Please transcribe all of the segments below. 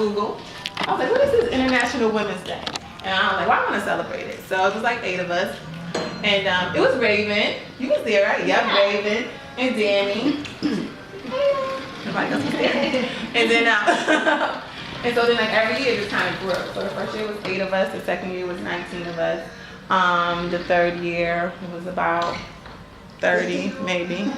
Google. I was like, what is this International Women's Day? And I was like, well, I want to celebrate it. So it was like 8 of us. And it was Raven. You was there, right? Yep, Raven and Danny. Nobody else was there. And then, and so then like every year it just kind of grew. So the first year was 8 of us. The second year was 19 of us. The third year it was about 30 maybe.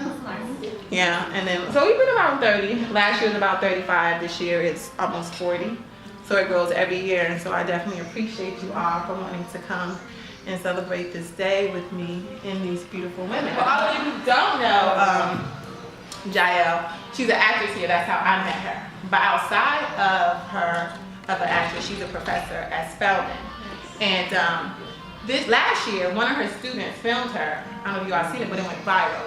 Yeah, and then, so we've been around 30. Last year was about 35. This year it's almost 40. So it grows every year. And so I definitely appreciate you all for wanting to come and celebrate this day with me and these beautiful women. For all of you who don't know, Jael, she's an actress here. That's how I met her. But outside of an actress, she's a professor at Spelman. And this last year, one of her students filmed her. I don't know if you all seen it, but it went viral.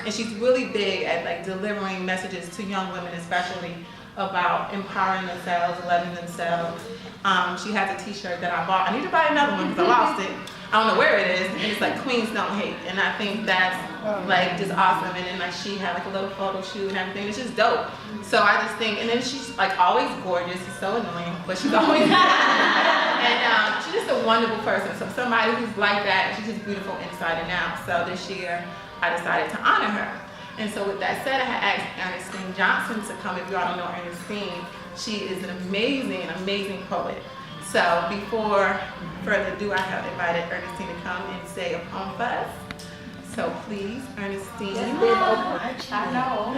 And she's really big at like delivering messages to young women, especially about empowering themselves, loving themselves. She has a t-shirt that I bought. I need to buy another one because I lost it. I don't know where it is. And it's like Queens Don't Hate. And I think that's like just awesome. And then like she had like a little photo shoot and everything. It's just dope. So I just think, and then she's like always gorgeous. It's so annoying, but she's always and she's just a wonderful person. So somebody who's like that, she's just beautiful inside and out. So this year I decided to honor her. And so with that said, I had asked Ernestine Johnson to come. If you all don't know Ernestine, she is an amazing poet. So before further ado, I have invited Ernestine to come and say a poem for us. So please, Ernestine. I know.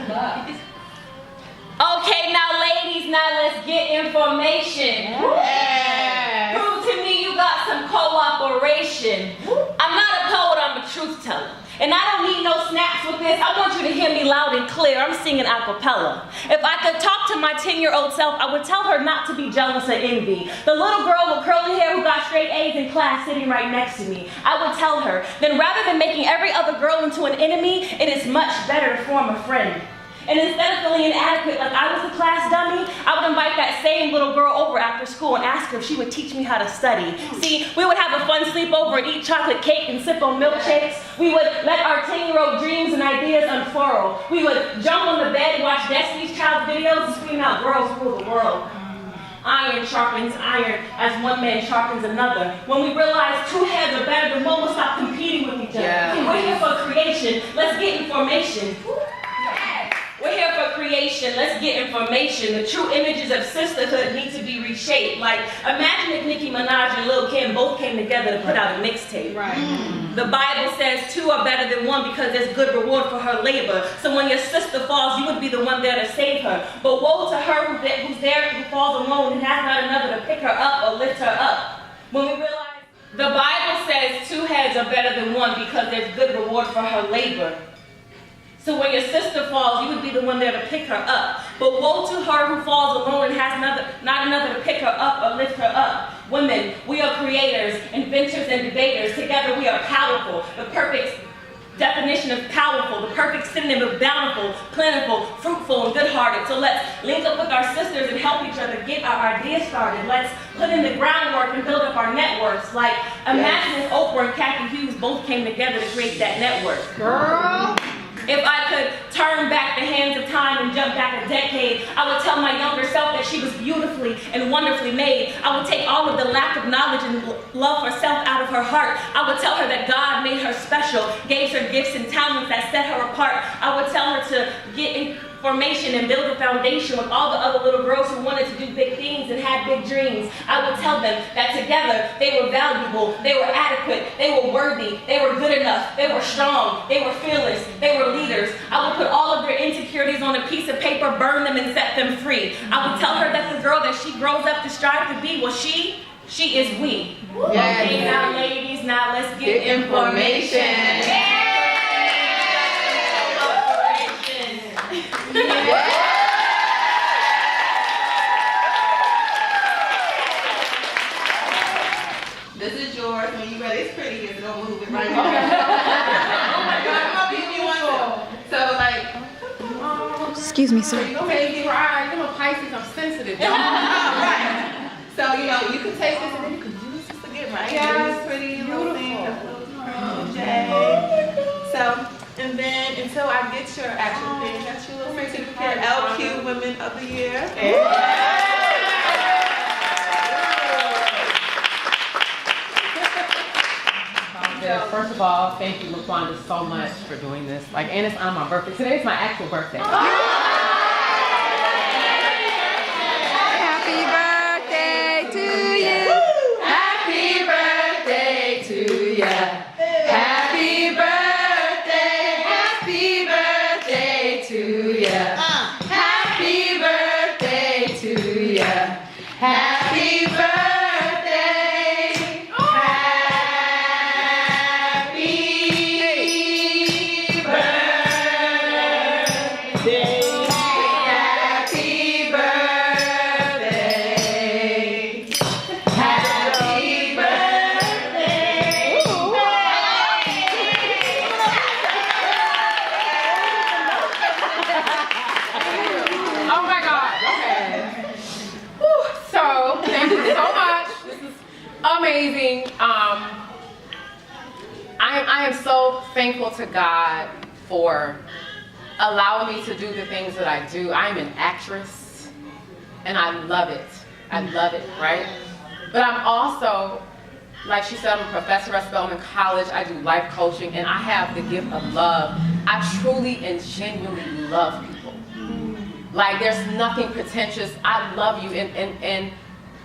Okay, now ladies, now let's get information. Yeah. Prove to me you got some cooperation. I'm not a poet, I'm a truth teller. And I don't need no snaps with this. I want you to hear me loud and clear. I'm singing a cappella. If I could talk to my 10-year-old self, I would tell her not to be jealous or envy. The little girl with curly hair who got straight A's in class sitting right next to me. I would tell her, then rather than making every other girl into an enemy, it is much better to form a friend. And instead of feeling inadequate like I was the class dummy, I would invite that same little girl over after school and ask her if she would teach me how to study. See, we would have a fun sleepover and eat chocolate cake and sip on milkshakes. We would let our 10-year-old dreams and ideas unfurl. We would jump on the bed and watch Destiny's Child videos and scream out, girls rule the world. Iron sharpens iron as one man sharpens another. When we realize two heads are better than one, we'll stop competing with each other. Yeah. We're here for creation. Let's get information. We're here for creation. Let's get information. The true images of sisterhood need to be reshaped. Like, imagine if Nicki Minaj and Lil Kim both came together to put out a mixtape. Right. The Bible says 2 are better than 1 because there's good reward for her labor. So when your sister falls, you would be the one there to save her. But woe to her who falls alone and has not another to pick her up or lift her up. When we realize the Bible says 2 heads are better than 1 because there's good reward for her labor. So when your sister falls, you would be the one there to pick her up. But woe to her who falls alone and has not another to pick her up or lift her up. Women, we are creators, inventors, and debaters. Together we are powerful. The perfect definition of powerful, the perfect synonym of bountiful, plentiful, fruitful, and good-hearted. So let's link up with our sisters and help each other get our ideas started. Let's put in the groundwork and build up our networks. Like, imagine if Oprah and Kathy Hughes both came together to create that network. Girl. If I could turn back the hands of time and jump back a decade, I would tell my younger self that she was beautifully and wonderfully made. I would take all of the lack of knowledge and love for self out of her heart. I would tell her that God made her special, gave her gifts and talents that set her apart. I would tell her to get information and build a foundation with all the other little girls who wanted to do big things and had big dreams. I would tell them that together they were valuable, they were adequate, they were worthy, they were good enough, they were strong, they were fearless, they were leaders. I would put all of their insecurities on a piece of paper, burn them and set them free. I would tell her that the girl that she grows up to strive to be, well, she is we. Yes. Okay, now ladies, now let's get information. Yeah. This is yours. When you ready, it's pretty here, so don't move it right now. Oh my God, I'm gonna be one. So like, excuse me, sir. You may cry. You know, Pisces, I'm sensitive. Right. So you know, you can take this and then you can use this again, right? Yeah, it's pretty little thing. So. And then until I get your actual thing, that's your little certificate, ElleQ Women of the Year. Yeah. first of all, thank you, LaQuanda, so much for doing this. Like, and it's on my birthday. Today's my actual birthday. Happy birthday to you. Happy birthday to you. Happy birthday to you. Happy birthday to you. Happy birthday. Amazing. I am so thankful to God for allowing me to do the things that I do. I'm an actress and I love it. I love it, right? But I'm also, like she said, I'm a professor at Spelman College. I do life coaching and I have the gift of love. I truly and genuinely love people. Like there's nothing pretentious. I love you and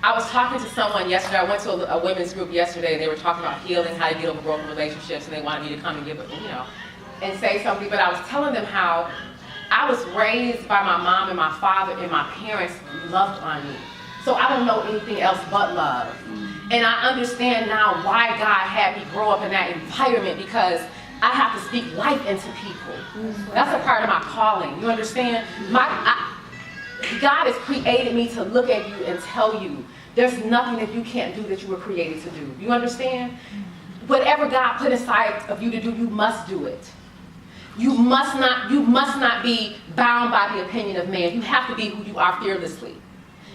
I was talking to someone yesterday. I went to a women's group yesterday. And they were talking about healing, how to get over broken relationships, and they wanted me to come and give it, and say something. But I was telling them how I was raised by my mom and my father, and my parents loved on me. So I don't know anything else but love. And I understand now why God had me grow up in that environment, because I have to speak life into people. That's a part of my calling. You understand? God has created me to look at you and tell you there's nothing that you can't do that you were created to do. You understand? Whatever God put inside of you to do, you must do it. You must not be bound by the opinion of man. You have to be who you are fearlessly.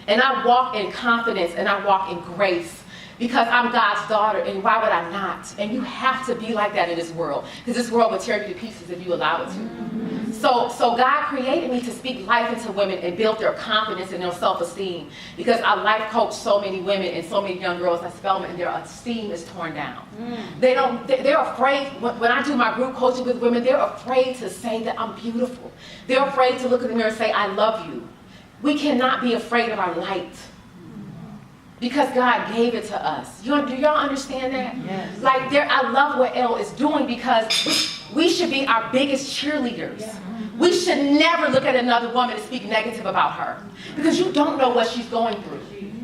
And I walk in confidence and I walk in grace because I'm God's daughter, and why would I not? And you have to be like that in this world, because this world will tear you to pieces if you allow it to. So God created me to speak life into women and build their confidence and their self-esteem, because I life coach so many women and so many young girls at Spelman, and their esteem is torn down. They're afraid, when I do my group coaching with women, they're afraid to say that I'm beautiful. They're afraid to look in the mirror and say, I love you. We cannot be afraid of our light, because God gave it to us. Do y'all understand that? Yes. Like, I love what Elle is doing, because we should be our biggest cheerleaders. Yeah. We should never look at another woman and speak negative about her, because you don't know what she's going through.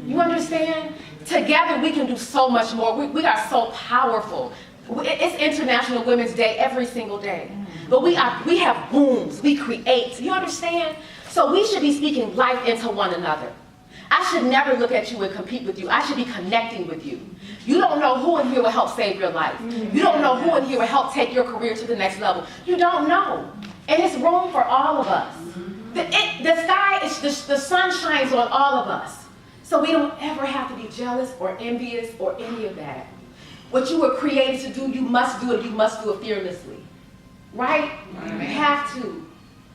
You understand? Together we can do so much more. We are so powerful. It's International Women's Day every single day. But we have booms. We create. You understand? So we should be speaking life into one another. I should never look at you and compete with you. I should be connecting with you. You don't know who in here will help save your life. You don't know who in here will help take your career to the next level. You don't know. And it's room for all of us. The sun shines on all of us. So we don't ever have to be jealous or envious or any of that. What you were created to do, you must do it. You must do it fearlessly. Right? You have to.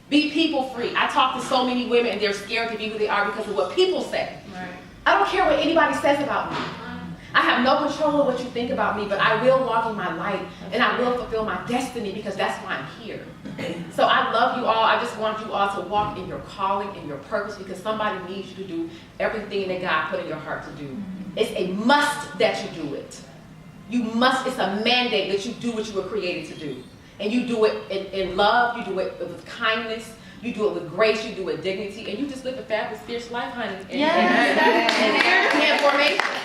Be people free. I talk to so many women and they're scared to be who they are because of what people say. Right. I don't care what anybody says about me. I have no control of what you think about me, but I will walk in my light and I will fulfill my destiny, because that's why I'm here. So I love you all. I just want you all to walk in your calling and your purpose, because somebody needs you to do everything that God put in your heart to do. It's a must that you do it. You must. It's a mandate that you do what you were created to do. And you do it in love, you do it with kindness, you do it with grace, you do it with dignity, and you just live a fabulous, fierce life, honey. And formation.